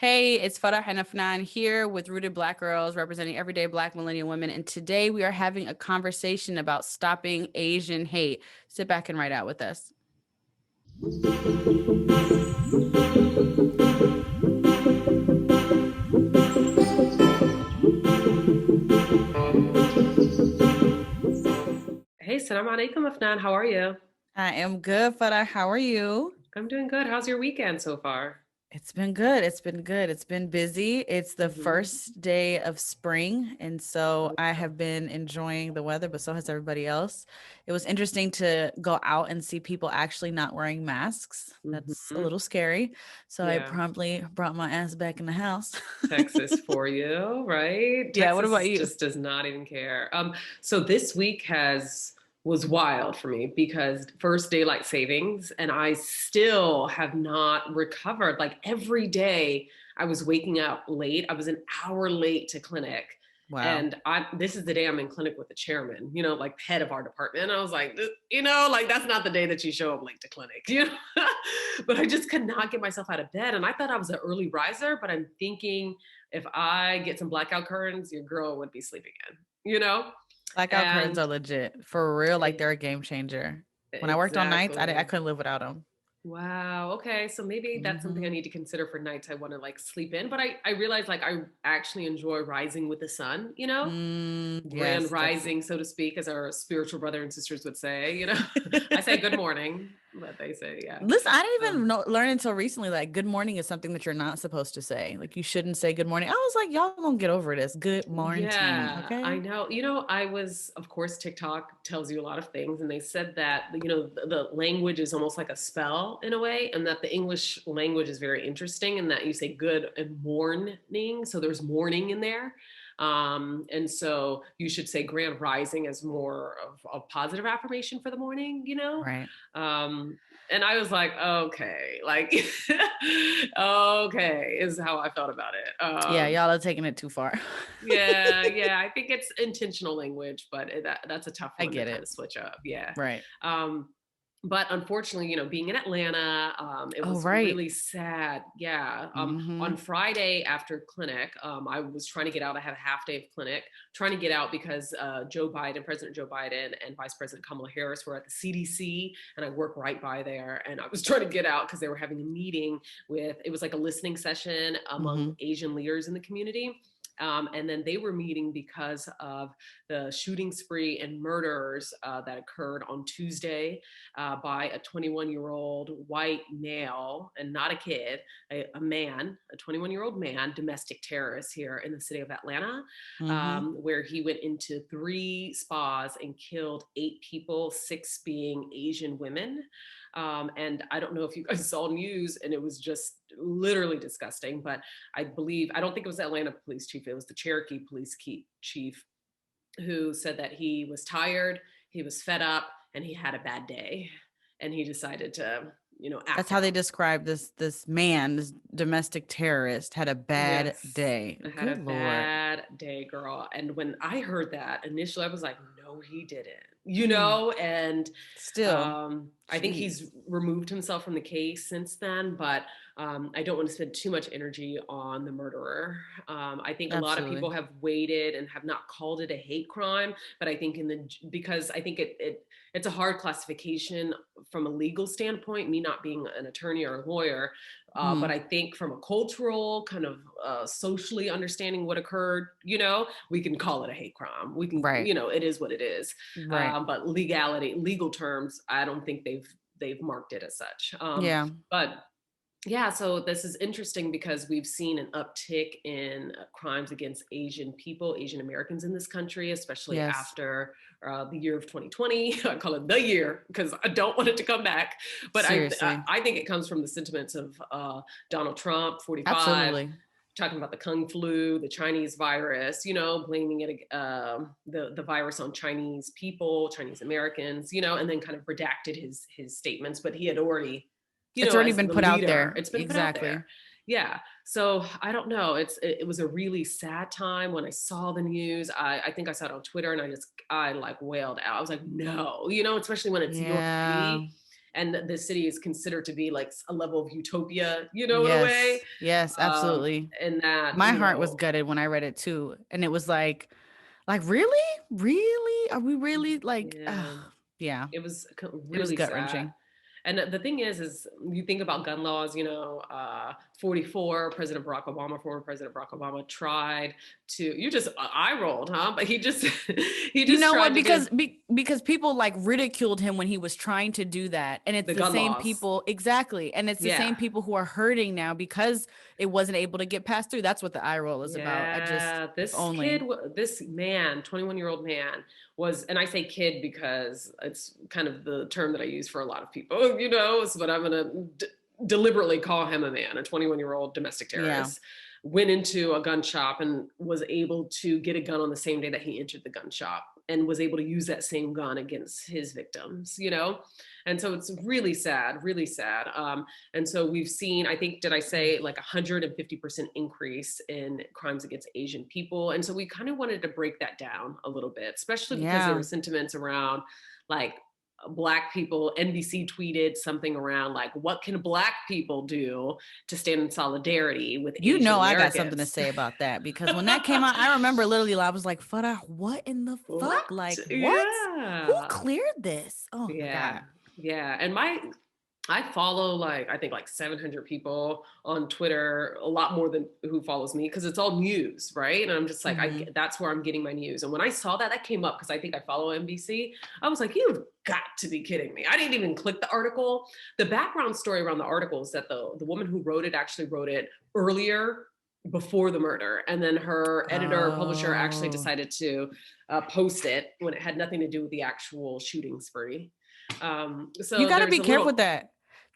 Hey, it's Farah and Afnan here with Rooted Black Girls representing everyday Black millennial women. And today we are having a conversation about stopping Asian hate. Sit back and write out with us. Hey, salam alaikum, Afnan. How are you? I am good, Farah. How are you? I'm doing good. How's your weekend so far? It's been good. It's been good. It's been busy. It's the Hmm. first day of spring. And so Oh, I yeah. have been enjoying the weather, but so has everybody else. It was interesting to go out and see people actually not wearing masks. That's a Hmm. little scary. So I Yeah. promptly brought my ass back in the house. Texas for you, right? Yeah, what about Texas you? just does not even care. So this week has was wild for me because first daylight savings, and I still have not recovered. Like every day, I was waking up late. I was an hour late to clinic. Wow. And this is the day I'm in clinic with the chairman, like head of our department. I was like, like that's not the day that you show up late to clinic, but I just could not get myself out of bed. And I thought I was an early riser, but I'm thinking if I get some blackout curtains, your girl would be sleeping in. Blackout curtains And are legit. For real, like e- they're a game changer. When I worked on nights, I exactly. couldn't live without them. Wow. Okay. So maybe that's something I Hmm. need to consider for nights I want to like sleep in. But I realize like I actually enjoy rising with the sun. Grand Yes, that's rising, so to speak, as our spiritual brother and sisters would say. I say good morning, but they say, yeah. Listen, I didn't even Um, learn until recently that good morning is something that you're not supposed to say. Like you shouldn't say good morning. I was like, y'all gonna get over this. Good morning, Yeah, I okay? know. I was, of course, TikTok tells you a lot of things, and they said that, the language is almost like a spell in a way, and that the English language is very interesting, and that you say good and morning, so there's morning in there. And so you should say grand rising as more of a positive affirmation for the morning. Right. Um, and I was like, okay, like, okay, is how I felt about it. Yeah, y'all are taking it too far. Yeah, yeah. I think it's intentional language, but that's a tough I one to get kind of it. switch up. Yeah. Right. Um, but unfortunately, being in Atlanta, it Oh, was right. really sad. Yeah. On Hmm. Friday after clinic, I was trying to get out. I had a half day of clinic, trying to get out because President Joe Biden, and Vice President Kamala Harris were at the CDC, and I work right by there. And I was trying to get out because they were having a meeting it was like a listening session among Hmm. Asian leaders in the community. And then they were meeting because of the shooting spree and murders that occurred on Tuesday by a 21-year-old white male, and not a kid, a man, a 21-year-old man, domestic terrorist here in the city of Atlanta, Hmm. where he went into 3 spas and killed 8 people, 6 being Asian women. And I don't know if you guys saw news, and it was just literally disgusting. But I don't think it was the Atlanta police chief, it was the Cherokee police chief who said that he was tired, he was fed up, and he had a bad day. And he decided to, That's act how they out. describe this man, this domestic terrorist, had a bad Yes, day. I had a Good Lord. bad day, girl. And when I heard that initially, I was like, no, he didn't, Mm, and still, I think he's jeez. removed himself from the case since then. But I don't want to spend too much energy on the murderer. I think a lot of people Absolutely. have waited and have not called it a hate crime, but I think because I think it's a hard classification from a legal standpoint, me not being an attorney or a lawyer. But Mm, I think from a cultural kind of socially understanding what occurred, we can call it a hate crime. We can, right. it is what it is. Right. But legal terms, I don't think they've marked it as such. Yeah. But yeah, so this is interesting because we've seen an uptick in crimes against Asian people, Asian Americans in this country, especially Yes. after the year of 2020. I call it the year because I don't want it to come back. But Seriously. I think it comes from the sentiments of Donald Trump, 45, Absolutely. talking about the Kung flu, the Chinese virus, blaming the virus on Chinese people, Chinese Americans, and then kind of redacted his statements. But he had already, It's already as been the put out leader, there. it's been put out Exactly. there. Yeah. So I don't know. It was a really sad time when I saw the news. I think I saw it on Twitter, and I like wailed out. I was like, no, especially when it's your Yeah. baby. and the city is considered to be like a level of utopia, in a way. Yes. Yes, absolutely. And that, My heart was gutted when I read it too. And it was like really? Really? Are we really like yeah, yeah. it was It was really sad. gut-wrenching. And the thing is you think about gun laws, 44, President Barack Obama, former President Barack Obama tried to, you just eye rolled, huh? But he just, he You just know what? tried to give Because people like ridiculed him when he was trying to do that. And it's the the gun same laws. people exactly. And it's the same Yeah. people who are hurting now because it wasn't able to get passed through. That's what the eye roll is about. Yeah, If this only. this man, 21-year-old man was, and I say kid because it's kind of the term that I use for a lot of people, but I'm going to deliberately call him a man, a 21-year-old domestic Yeah. terrorist, went into a gun shop and was able to get a gun on the same day that he entered the gun shop and was able to use that same gun against his victims. And so it's really sad, really sad. And so we've seen, I think, did I say like 150% increase in crimes against Asian people? And so we kind of wanted to break that down a little bit, especially because there Yeah. were sentiments around like Black people. NBC tweeted something around like, what can Black people do to stand in solidarity with You Asian know I got something to Americans? say about that because when that came out, I remember literally I was like, Farah, what in the fuck? What? Like, what? Who Yeah. cleared this? Oh my Yeah. God. Yeah. And I follow like I think like 700 people on Twitter, a lot more than who follows me because it's all news, right? And I'm just like, Hmm. that's where I'm getting my news. And when I saw that came up because I think I follow NBC, I was like, you've got to be kidding me. I didn't even click the article. The background story around the article is that the woman who wrote it actually wrote it earlier before the murder, and then her editor or publisher actually Oh. decided to post it when it had nothing to do with the actual shooting spree. You So got to there's be a careful with little. that.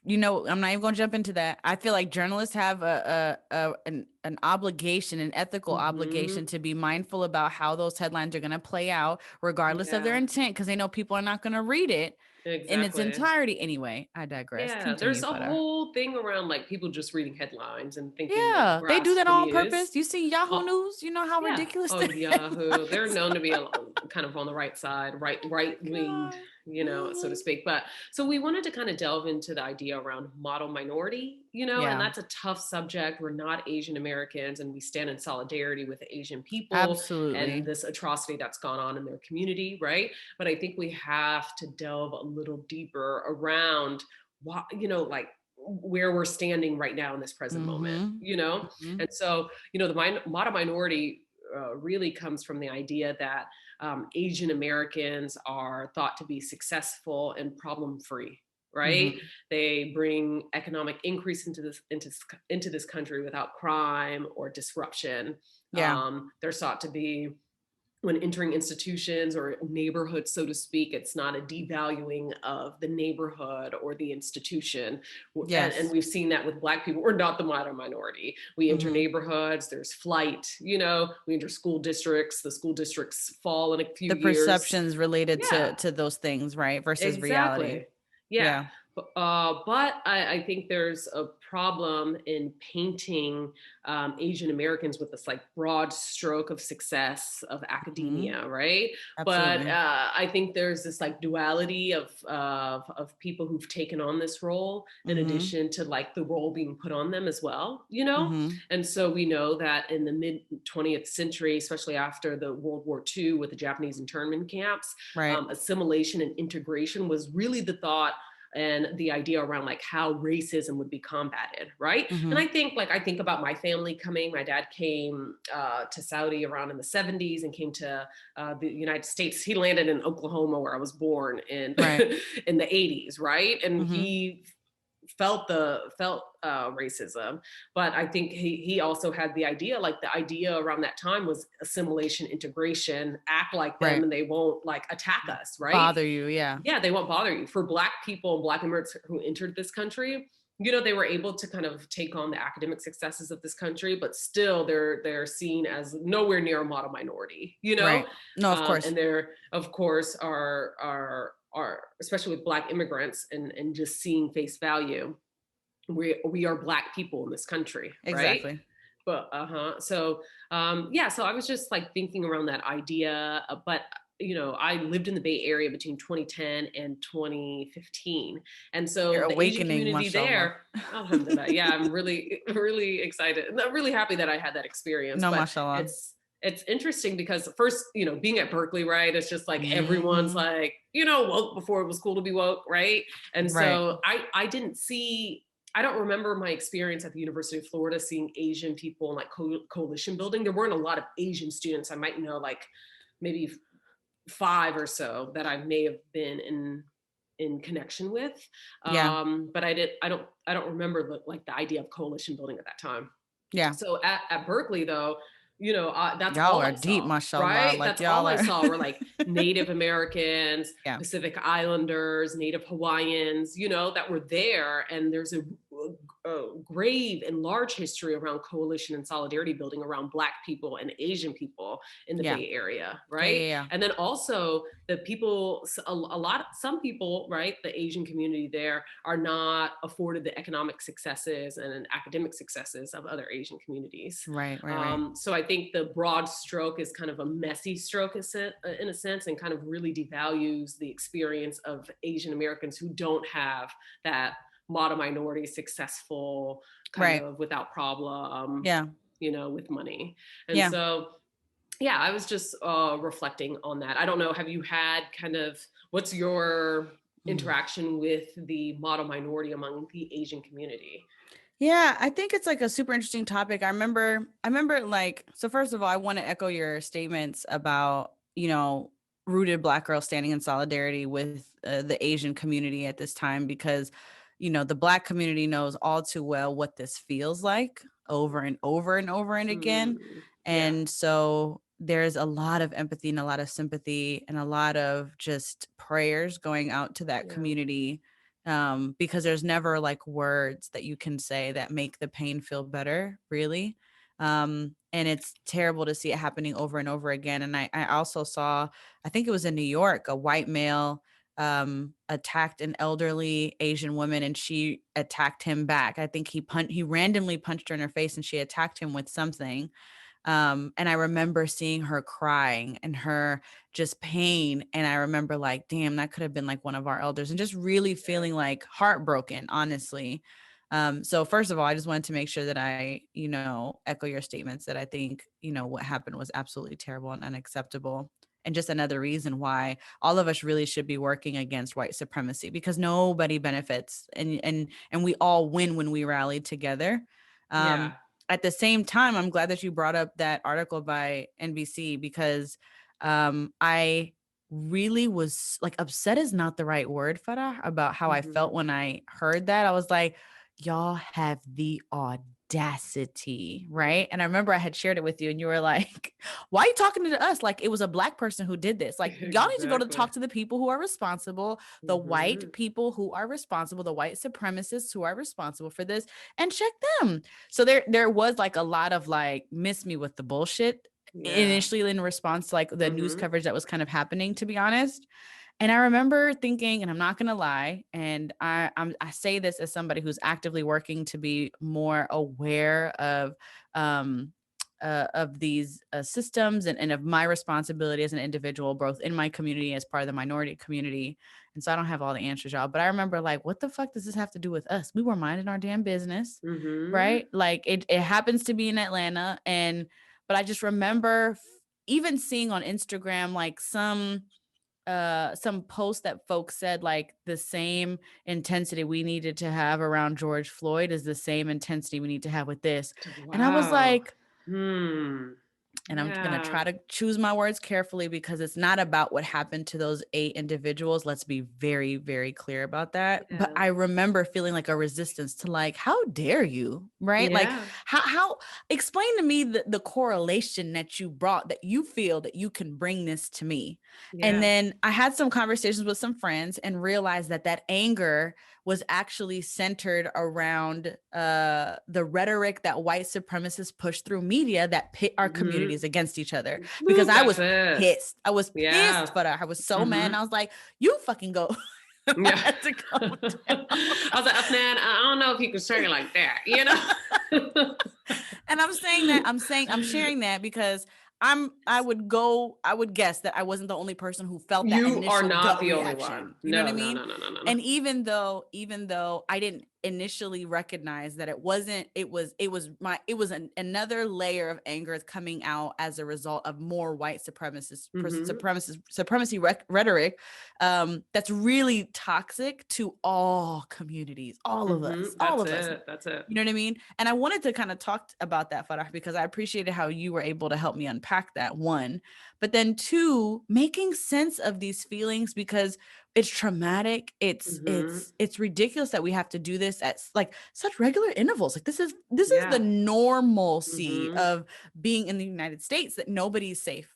You know, I'm not even going to jump into that. I feel like journalists have an obligation, an ethical obligation Mhm. to be mindful about how those headlines are going to play out, regardless of their Yeah, intent, because they know people are not going to read it in its exactly. entirety. Anyway, I digress. Yeah, there's Continue, a Fada. whole thing around like people just reading headlines and thinking the Yeah, they do grass that all on beneath. purpose. You see Yahoo Oh, News, you know how yeah. ridiculous Oh, that Yahoo. They're is. known to be kind of on the right side, right winged, God. so to Mhm. speak. But so we wanted to kind of delve into the idea around model minority, and Yeah, that's a tough subject. We're not Asian Americans, and we stand in solidarity with the Asian people and absolutely. this atrocity that's gone on in their community, right? But I think we have to delve a little deeper around what, like where we're standing right now in this present moment, Mm-hmm. and so the model minority really comes from the idea that Asian Americans are thought to be successful and problem free. Right, Mm-hmm. they bring economic increase into this country without crime or disruption. Yeah. They're sought to be, when entering institutions or neighborhoods, so to speak, it's not a devaluing of the neighborhood or the institution. And Yes. we've seen that with Black people. We're not the minority. We enter Mm-hmm. neighborhoods, there's flight, we enter school districts, the school districts fall in a few The years. perceptions related Yeah, to those things, right? Versus reality. exactly. Yeah. Yeah. But I think there's a problem in painting Asian Americans with this like broad stroke of success of Hmm. academia, right? But Absolutely. I think there's this like duality of people who've taken on this role in Mm-hmm. addition to like the role being put on them as well. Mm-hmm. And so we know that in the mid 20th century, especially after the World War II with the Japanese internment camps, Right. assimilation and integration was really the thought and the idea around like how racism would be combated, right? And Mm-hmm. I think about my family coming. My dad came to Saudi around in the 70s and came to the United States. He landed in Oklahoma, where I was born, in Right. in the 80s, right? And Mm-hmm. he felt racism, but I think he also had the idea, like the idea around that time was assimilation, integration, act like them, Right. and they won't like attack us, right? Bother you. Yeah. Yeah, they won't bother you. For Black people and Black immigrants who entered this country, they were able to kind of take on the academic successes of this country, but still they're seen as nowhere near a model minority. Right. No, of course. And there, of course, are especially with Black immigrants and just seeing face value. We are Black people in this country, right? Exactly. But so yeah, so I was just like thinking around that idea, but I lived in the Bay Area between 2010 and 2015. And You're so the Asian awakening, community mashallah. there, alhamdulillah, yeah, I'm really, really excited. And I'm really happy that I had that experience. No, But mashallah. it's interesting because first, being at Berkeley, right? It's just like everyone's Hmm. like, woke before it was cool to be woke, right? And Right. so I didn't see I don't remember my experience at the University of Florida seeing Asian people in like coalition building. There weren't a lot of Asian students. I might know like maybe five or so that I may have been in connection with. Yeah. But I don't remember like the idea of coalition building at that time. Yeah. So at Berkeley, though, that's Y'all all are I deep, saw, mashallah. right? Like That's y'all all I are. saw were like Native Americans, Yeah. Pacific Islanders, Native Hawaiians, that were there. And there's a grave and large history around coalition and solidarity building around Black people and Asian people in the Yeah. Bay Area, Yeah. right? Yeah. Yeah. And then also the people, some people, right, the Asian community there are not afforded the economic successes and academic successes of other Asian communities. Right. Right. Right. So I think the broad stroke is kind of a messy stroke in a sense, and kind of really devalues the experience of Asian Americans who don't have that model minority successful kind Right. of without problem, Yeah. with money. And Yeah. so, yeah, I was just reflecting on that. I don't know, have you had kind of, what's your Mm. interaction with the model minority among the Asian community? Yeah, I think it's like a super interesting topic. I remember like, so first of all, I want to echo your statements about, rooted Black girls standing in solidarity with the Asian community at this time because, the Black community knows all too well what this feels like over and over and over and again. Yeah, And so there's a lot of empathy and a lot of sympathy and a lot of just prayers going out to that yeah, community, because there's never like words that you can say that make the pain feel better, really. And it's terrible to see it happening over and over again. And I also saw, I think it was in New York, a white male attacked an elderly Asian woman and she attacked him back. I think he randomly punched her in her face and she attacked him with something. And I remember seeing her crying and her just pain. And I remember like, damn, that could have been like one of our elders and just really yeah, feeling like heartbroken, honestly. So first of all, I just wanted to make sure that I, echo your statements that I think, what happened was absolutely terrible and unacceptable. And just another reason why all of us really should be working against white supremacy because nobody benefits and we all win when we rally together. yeah, Um, at the same time, I'm glad that you brought up that article by NBC because I really was like upset is not the right word, Farah, about how I felt hmm when I heard that. I was like, y'all have the audacity, right? And I remember I had shared it with you and you were like, why are you talking to us? Like it was a Black person who did this. Like y'all need to go to exactly. talk to the people who are responsible, the white hmm people who are responsible, the white supremacists who are responsible for this and check them. So there was like a lot of like miss me with the bullshit Yeah. initially in response to like the news hmm coverage that was kind of happening, to be honest. And I remember thinking, and I'm not gonna lie, and I say this as somebody who's actively working to be more aware um of these systems and of my responsibility as an individual, both in my community as part of the minority community. And so I don't have all the answers, y'all. But I remember like, what the fuck does this have to do with us? We were minding our damn business, hmm right? Like it happens to be in Atlanta. But I just remember even seeing on Instagram like some post that folks said like the same intensity we needed to have around George Floyd is the same intensity we need to have with this. And I was Wow. like, Hmm. and I'm going to Yeah. try to choose my words carefully because it's not about what happened to those 8 individuals. Let's be very, very clear about that. But Yeah. I remember feeling like a resistance to like, how dare you? Right? Like, Yeah. how explain to me the correlation that you brought that you feel that you can bring this to me. And Yeah. then I had some conversations with some friends and realized that that anger was actually centered around the rhetoric that white supremacists push through media that pit our hmm communities against each other. Because Boop, I that's was it. pissed. I was Yeah. pissed, but I was so mad. hmm And I was like, you fucking go. I Yeah. had to calm down. I was like, man, I don't know if you can say it like that, And I'm saying that, I'm sharing that because I would guess that I wasn't the only person who felt that You are initial not gut the only one. reaction. You know what I No, no, mean? no, no, no, no, no. And even though I didn't initially recognize that it wasn't, another layer of anger coming out as a result of more white Mm-hmm. supremacy rhetoric, that's really toxic to all communities, all of Mm-hmm. us, all That's of us. it. That's it. You know what I mean? And I wanted to kind of talk about that, Farah, because I appreciated how you were able to help me unpack that, one. But then two, making sense of these feelings, because it's traumatic. It's Mm-hmm. it's it's ridiculous that we have to do this at like such regular intervals. Like this is the Yeah. normalcy Mm-hmm. of being in the United States, that nobody's safe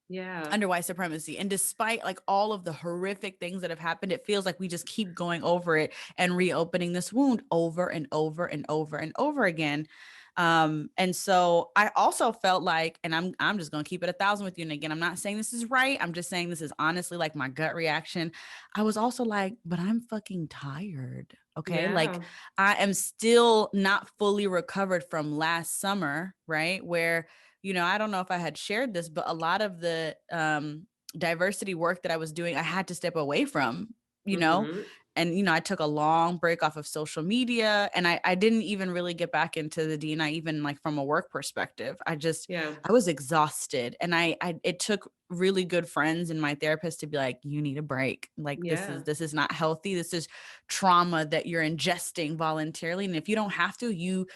Yeah. under white supremacy. And despite like all of the horrific things that have happened, it feels like we just keep going over it and reopening this wound over and over and over and over again. And so I also felt like, and I'm just gonna keep it 1,000 with you. And again, I'm not saying this is right. I'm just saying this is honestly like my gut reaction. I was also like, but I'm fucking tired. Okay. Like Yeah. I am still not fully recovered from last summer, right? Where, I don't know if I had shared this, but a lot of the diversity work that I was doing, I had to step away from, you know, Mm-hmm. and I took a long break off of social media, and I didn't even really get back into the D&I, even like from a work perspective. Yeah. I was exhausted, and I it took really good friends and my therapist to be like, you need a break. Like Yeah. this is not healthy. This is trauma that you're ingesting voluntarily, and if you don't have to, you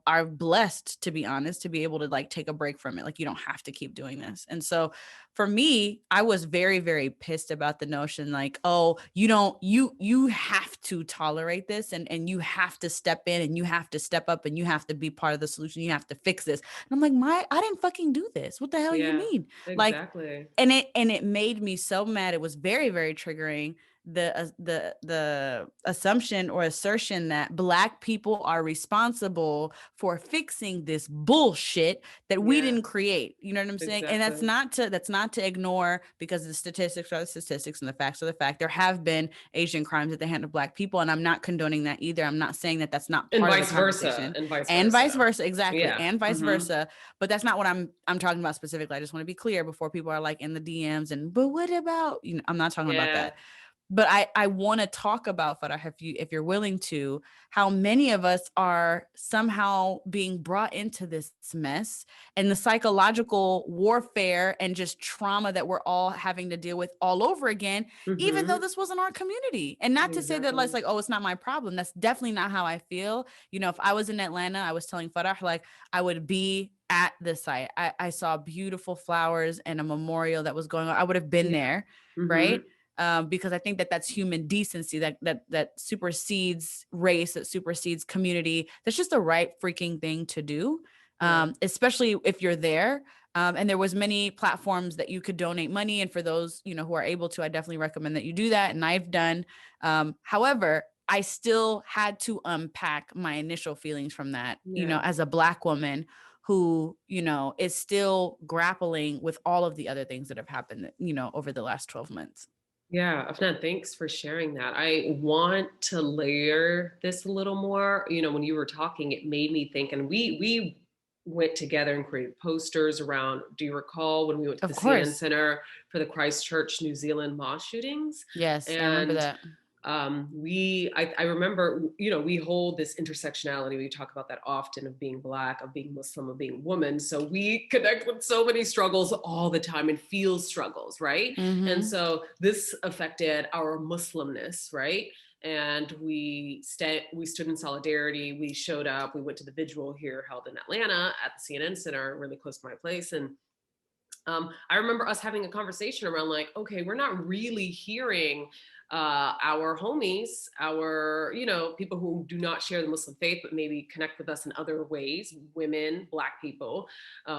are blessed, to be honest, to be able to like take a break from it. Like you don't have to keep doing this. And so for me, I was very, very pissed about the notion like, oh, you have to tolerate this, and you have to step in, and you have to step up, and you have to be part of the solution. You have to fix this. And I'm like, I didn't fucking do this. What the hell you Yeah. mean? Like, Exactly. and it made me so mad. It was very, very triggering, the assumption or assertion that Black people are responsible for fixing this bullshit that we Yeah. didn't create. You know what I'm saying? And Exactly. that's not to ignore, because the statistics are the statistics and the facts are the fact. There have been Asian crimes at the hand of Black people, and I'm not condoning that either. I'm not saying that that's not And part of the vice versa. conversation, And vice and vice versa. versa, exactly, Yeah. and vice Mm-hmm. versa. But that's not what I'm talking about specifically. I just want to be clear before people are like in the DMs and, but what about, I'm not talking about Yeah. that. But I want to talk about, Farah, if you're willing to, how many of us are somehow being brought into this mess, and the psychological warfare and just trauma that we're all having to deal with all over again, even though Mm-hmm. this wasn't our community. And not to say that it's Exactly. like, oh, it's not my problem. That's definitely not how I feel. If I was in Atlanta, I was telling Farah, like, I would be at the site. I saw beautiful flowers and a memorial that was going on. I would have been Yeah. there, Mm-hmm. right? Because I think that that's human decency, that supersedes race, that supersedes community. That's just the right freaking thing to do, Yeah. especially if you're there. And there was many platforms that you could donate money, and for those who are able to, I definitely recommend that you do that, and I've done. However, I still had to unpack my initial feelings from that, Yeah. as a Black woman who, is still grappling with all of the other things that have happened, over the last 12 months. Yeah, Afnan, thanks for sharing that. I want to layer this a little more. When you were talking, it made me think, and we went together and created posters around. Do you recall when we went to the Of CNN course. Center for the Christchurch, New Zealand mosque shootings? Yes, I remember And that. I remember, we hold this intersectionality. We talk about that often, of being Black, of being Muslim, of being woman. So we connect with so many struggles all the time and feel struggles, right? And Mhm. so this affected our Muslimness, right? And we stood in solidarity. We showed up. We went to the vigil here held in Atlanta at the CNN Center, really close to my place. And I remember us having a conversation around like, okay, we're not really hearing our homies, our, people who do not share the Muslim faith, but maybe connect with us in other ways, women, Black people,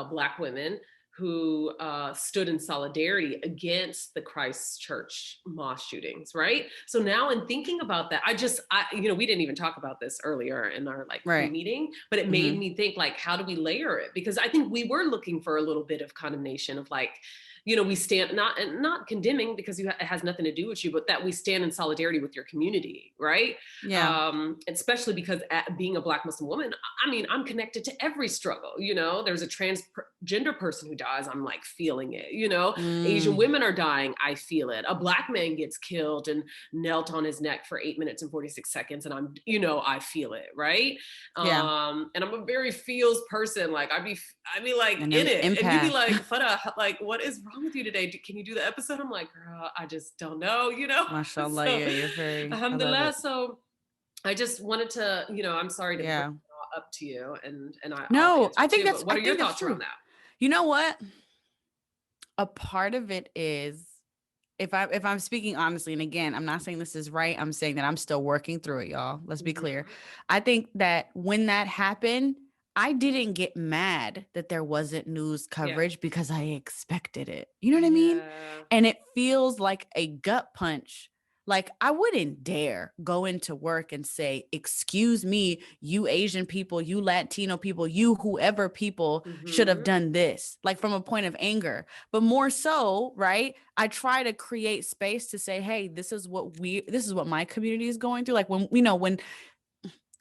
Black women who stood in solidarity against the Christchurch mosque shootings, right? So now in thinking about that, we didn't even talk about this earlier in our like Right. pre-meeting, but it made Mhm. me think like, how do we layer it? Because I think we were looking for a little bit of condemnation of like, we stand not condemning because it has nothing to do with you, but that we stand in solidarity with your community, right? Yeah. Especially because being a Black Muslim woman, I mean, I'm connected to every struggle. There's a trans gender person who dies, I'm like feeling it, you know. Asian Mm, women are dying, I feel it. A black man gets killed and knelt on his neck for 8 minutes and 46 seconds, and I'm, you know, I feel it, right? yeah. And I'm a very feels person. Like I be like An in it, and you be empath. like, Fada, like, what is wrong with you today? Can you do the episode? I'm like, girl, I just don't know, you know. Mashallah. So, Yeah, you're very, I love alhamdulillah. it. So I just wanted to, you know, I'm sorry to bring Yeah. it all up to you, and I'll No, answer too. But what I are your think that's thoughts around true. that? You know what? A part of it is, if I'm speaking honestly, and again, I'm not saying this is right. I'm saying that I'm still working through it, y'all. Let's be clear. Mm-hmm. I think that when that happened, I didn't get mad that there wasn't news Yeah. coverage because I expected it. You know what I mean? Yeah. And it feels like a gut punch. Like, I wouldn't dare go into work and say, "Excuse me, you Asian people, you Latino people, you whoever people should have Mm-hmm. done this," like from a point of anger. But more so, right? I try to create space to say, "Hey, this is what my community is going through." Like, when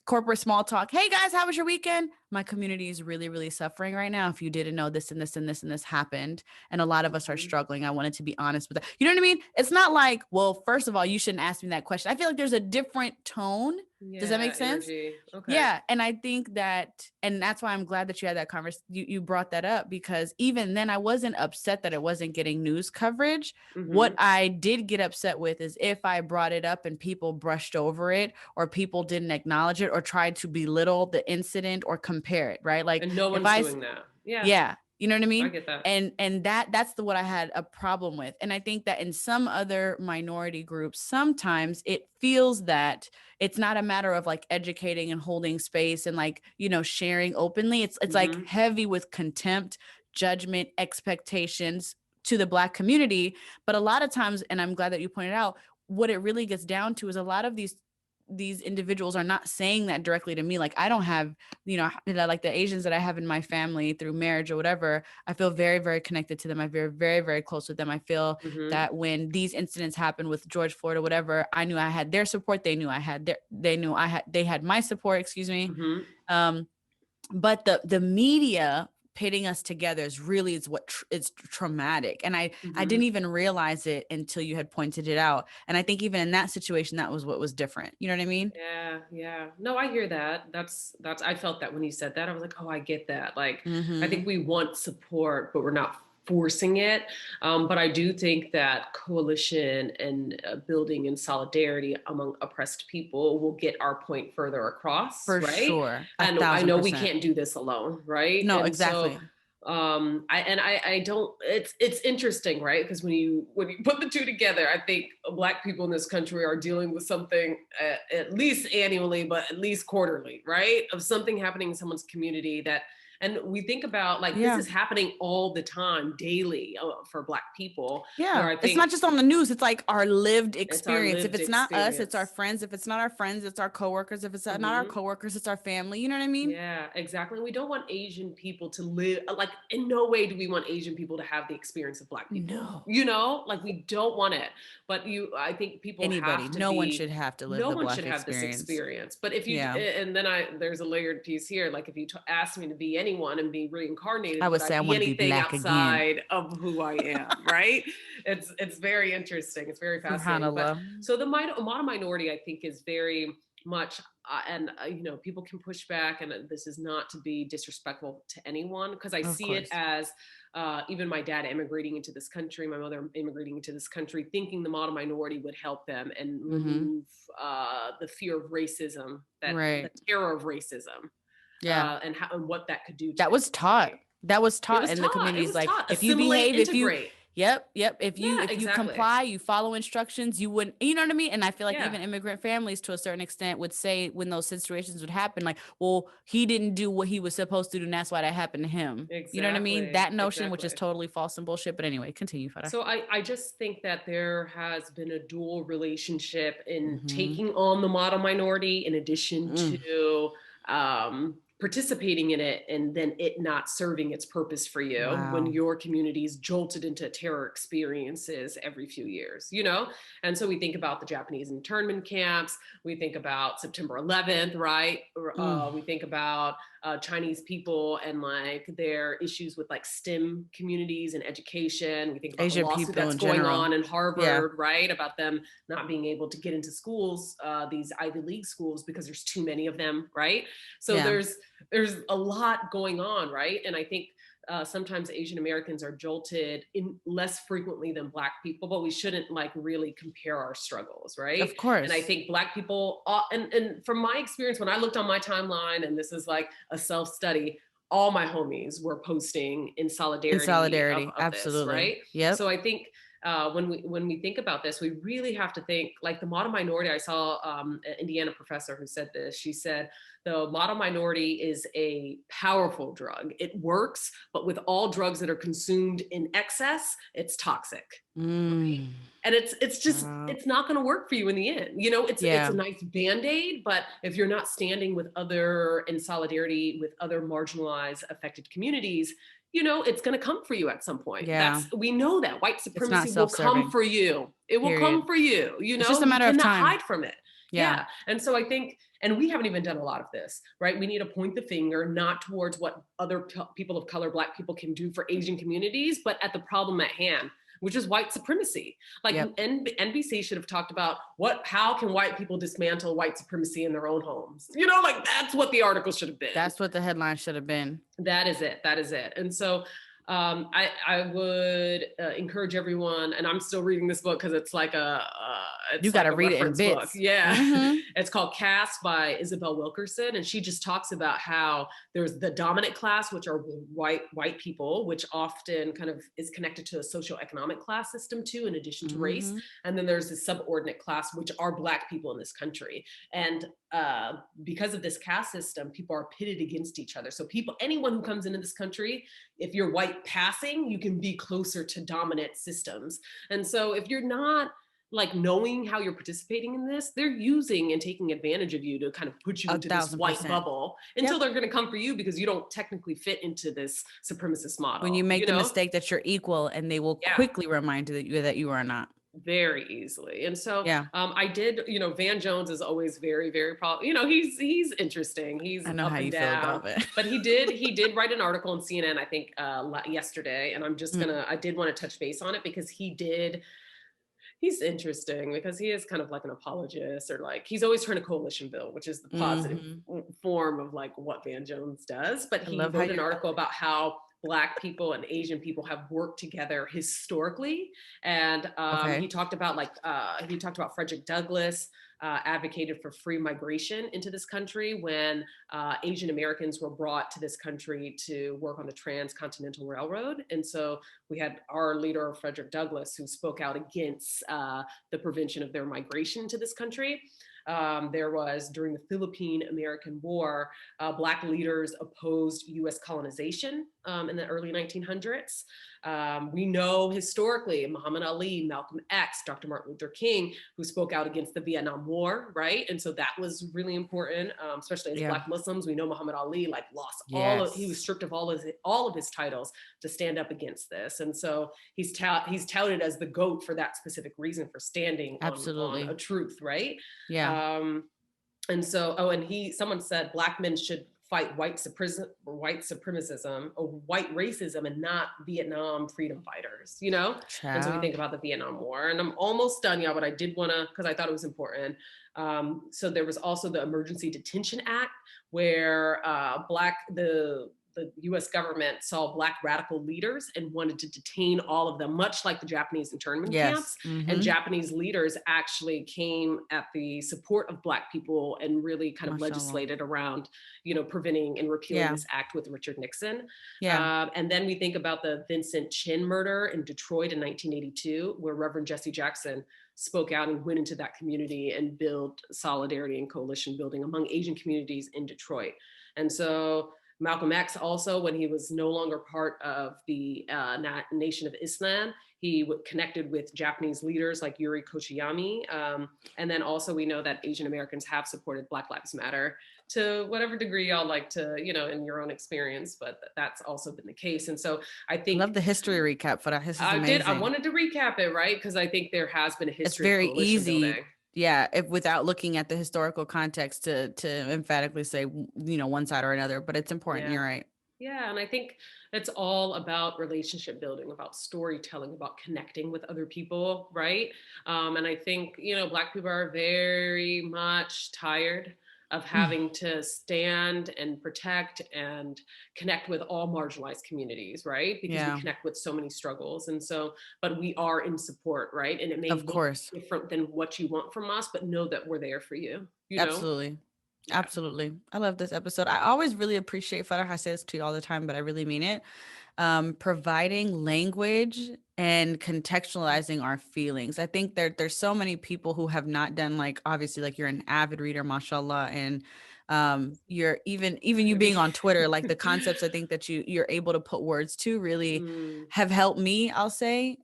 corporate small talk. "Hey guys, how was your weekend?" My community is really, really suffering right now. If you didn't know, this and this and this and this happened. And a lot of us are Mm-hmm. struggling. I wanted to be honest with that. You know what I mean? It's not like, well, first of all, you shouldn't ask me that question. I feel like there's a different tone. Does that make Yeah. sense? Energy. Okay. Yeah, and I think that, and that's why I'm glad that you had that conversation. You brought that up, because even then I wasn't upset that it wasn't getting news coverage. What Mm-hmm. I did get upset with is if I brought it up and people brushed over it, or people didn't acknowledge it, or tried to belittle the incident or compare it, right? Like, And no if one's I doing that. Yeah. yeah, you know what I I mean? get that. And that's the what I had a problem with. And I think that in some other minority groups, sometimes it feels that it's not a matter of like educating and holding space and, like, sharing openly. It's like Mm-hmm. heavy with contempt, judgment, expectations to the Black community. But a lot of times, and I'm glad that you pointed out, what it really gets down to is a lot of these individuals are not saying that directly to me. Like, I don't have, like the Asians that I have in my family through marriage or whatever, I feel very, very connected to them. I feel very, very close with them. I feel Mm-hmm. that when these incidents happened with George Floyd or whatever, I knew I had their support. They knew they had my support, excuse me. Mm-hmm. Um, but the media pitting us together is what it's traumatic, and I didn't Mm-hmm. even realize it until you had pointed it out. And I think even in that situation, that was what was different. You know what I mean? Yeah, yeah. No, I hear that. That's I felt that when you said that. I was like, "Oh, I get that." Like, I think Mm-hmm. we want support, but we're not forcing it. But I do think that coalition and building in solidarity among oppressed people will get our point further across, For right? sure, a And I thousand know we percent. can't do this alone, right? No, And so exactly. I don't, it's interesting, right? Because when you put the two together, I think black people in this country are dealing with something at least annually, but at least quarterly, right? Of something happening in someone's community that, and we think about like this Yeah. is happening all the time, daily, for black people, where Yeah, I it's think not just on the news. It's like our lived it's our experience. If lived it's not us, it's our experience. friends. If it's not our friends, it's our coworkers. If it's not our Hmm. coworkers, it's our family. You know what I mean? Yeah, exactly. We don't want Asian people to live like, in no way do we want Asian people to have the experience of black people. No. You know, like we don't want it. But I think people Anybody, have to no one be, should have to live no the one should Black have this experience. experience. But if you, Yeah, and then there's a layered piece here. Like if you ask me to be anyone and be I reincarnated, would would I say I be want to be anything Black again. outside of who I am? Right? It's very interesting. It's very fascinating. But Subhanallah. so the model minority, I think, is very much and you know, people can push back, and this is not to be disrespectful to anyone, because I Of see it course. as even my dad immigrating into this country, my mother immigrating into this country, thinking the model minority would help them and Mm-hmm. remove the fear of racism, that the Right. terror of racism, Yeah. and how and what that could do to That them, was taught. right? That was It taught was in the taught. It communities. was Like, taught. if you Assimilate, behave, integrate. yep. Yeah, If you exactly. comply, you follow instructions, you wouldn't, you know what I mean? And I feel like Yeah. even immigrant families to a certain extent would say, when those situations would happen, like, well, he didn't do what he was supposed to do, and that's why that happened to him. You know what I mean? Exactly. That notion, which is Exactly. totally false and bullshit. But anyway, continue, Farah. So I just think that there has been a dual relationship in Mm-hmm. taking on the model minority in addition Mm. to participating in it, and then it not serving its purpose for you when Wow. your community is jolted into terror experiences every few years, you know? And so we think about the Japanese internment camps, we think about September 11th, right? Mm. We think about Chinese people and like their issues with like STEM communities and education. We think about the Asian lawsuit people that's in going general. on in Yeah. Harvard, right? About them not being able to get into schools, these Ivy League schools, because there's too many of them, right? So Yeah. there's a lot going on, right? And I think sometimes Asian Americans are jolted in less frequently than Black people, but we shouldn't like really compare our struggles, right? Of And I course. think Black people, and from my experience, when I looked on my timeline, and this is like a self study, all my homies were posting in In solidarity solidarity. of this, Absolutely. right? Yep. So I think when we think about this, we really have to think like the model minority. I saw an Indiana professor who said this. She said the model minority is a powerful drug. It works, but with all drugs that are consumed in excess, it's toxic. Mm. And it's just Wow. it's not going to work for you in the end. You know, it's Yeah. a nice band-aid, but if you're not standing with other in solidarity with other marginalized affected communities, you know, it's going to come for you at some point. Yeah. That's We know that white It's not supremacy will come self-serving. for you. It will come Period. for you. You It's just know, a you matter of cannot time. hide from it. Yeah. Yeah. And so I think, and we haven't even done a lot of this, right? We need to point the finger not towards what other people of color, Black people can do for Asian communities, but at the problem at hand, which is white supremacy. Like Yep. NBC should have talked about how can white people dismantle white supremacy in their own homes? You know, like that's what the article should have been. That's what the headline should have been. That is it. That is it. And so I would encourage everyone, and I'm still reading this book because You it's got like to a read it in reference book. bits. Yeah, Mm-hmm. it's called Caste by Isabel Wilkerson, and she just talks about how there's the dominant class, which are white people, which often kind of is connected to a socioeconomic class system too, in addition to race, Mm-hmm. and then there's the subordinate class, which are Black people in this country, and because of this caste system, people are pitted against each other. So anyone who comes into this country, if you're white passing, you can be closer to dominant systems. And so if you're not like knowing how you're participating in this, they're using and taking advantage of you to kind of put you A into this thousand white percent. bubble until Yep. they're going to come for you because you don't technically fit into this supremacist When you model, make you the know? mistake that you're equal, and they will Yeah. quickly remind you that you are not. Very easily. And so Yeah. I did, you know, Van Jones is always very, very you know, he's interesting. He's I know how up and you feel down. about it. But he did write an article on CNN, I think, yesterday. And Mm. I did want to touch base on it because he's interesting because he is kind of like an apologist, or like he's always trying to coalition build, which is the positive Mhm. form of like what Van Jones does. But I he love how wrote an you're article about how Black people and Asian people have worked together historically, and okay. he talked about Frederick Douglass. Advocated for free migration into this country when Asian Americans were brought to this country to work on the Transcontinental Railroad. And so we had our leader, Frederick Douglass, who spoke out against the prevention of their migration to this country. There was, during the Philippine-American War, Black leaders opposed US colonization in the early 1900s. We know historically Muhammad Ali, Malcolm X, Dr. Martin Luther King, who spoke out against the Vietnam War, right? And so that was really important, especially as Yeah. Black Muslims. We know Muhammad Ali like lost he was Yes. stripped of all of his titles to stand up against this. And so he's touted as the GOAT for that specific reason, for standing on a Absolutely. truth, right? Yeah. Um, and so, someone said Black men should fight white supremacism or white racism and not Vietnam freedom fighters, you know? And so we Child. think about the Vietnam War, and I'm almost done, y'all, but I did want to, because I thought it was important. So there was also the Emergency Detention Act, where the US government saw Black radical leaders and wanted to detain all of them, much like the Japanese internment camps. Yes. And Mm-hmm. Japanese leaders actually came at the support of Black people and really kind of Mashallah. legislated around, you know, preventing and repealing Yeah. this act with Richard Nixon. Yeah. And then we think about the Vincent Chin murder in Detroit in 1982, where Reverend Jesse Jackson spoke out and went into that community and built solidarity and coalition building among Asian communities in Detroit. And so Malcolm X also, when he was no longer part of the Nation of Islam, he connected with Japanese leaders like Yuri Kochiyami. And then also we know that Asian Americans have supported Black Lives Matter to whatever degree y'all like to, you know, in your own experience, but that's also been the case. And so I I love think the history recap for that. This is I amazing. wanted to recap it, right? Because I think there has been a It's history of very coalition easy. building. Yeah, if without looking at the historical context to emphatically say, one side or another, but it's important. Yeah. You're right. Yeah, and I think it's all about relationship building, about storytelling, about connecting with other people, right? And I think, Black people are very much tired of having to stand and protect and connect with all marginalized communities, right? Because we Yeah, connect with so many struggles. And so, but we are in support, right? And it may of look course. different than what you want from us, but know that we're there for you, you know? Absolutely. Yeah. Absolutely. I love this episode. I always really appreciate Farah. I say this to you all the time, but I really mean it. Providing language and contextualizing our feelings. I think there's so many people who have not done, like, obviously, like, you're an avid reader, mashallah, and you're even you being on Twitter, like the concepts I think that you're able to put words to really Mm, have helped me, I'll say,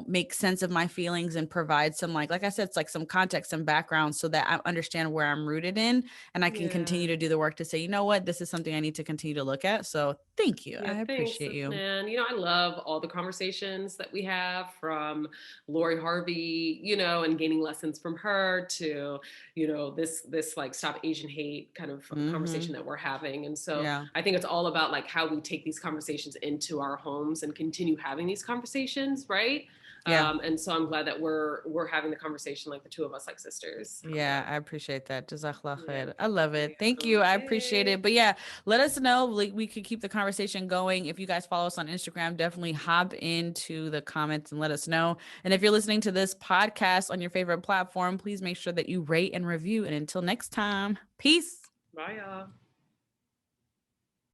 make sense of my feelings and provide some, like I said, it's like some context and background so that I understand where I'm rooted in, and I can yeah. continue to do the work to say, you know what, this is something I need to continue to look at. So thank you. Yeah, I thanks, appreciate you. man. I love all the conversations that we have from Lori Harvey, and gaining lessons from her to, this like stop Asian hate kind of conversation Hmm. that we're having. And so Yeah. I think it's all about like how we take these conversations into our homes and continue having these conversations, right? Yeah. And so I'm glad that we're having the conversation like the two of us like sisters. Yeah, I appreciate that. Jazakallah Yeah. khair. I love Yeah. it. Thank you. I appreciate Okay. it. But yeah, let us know. Like, we could keep the conversation going. If you guys follow us on Instagram, definitely hop into the comments and let us know. And if you're listening to this podcast on your favorite platform, please make sure that you rate and review. And until next time, peace. Bye, y'all.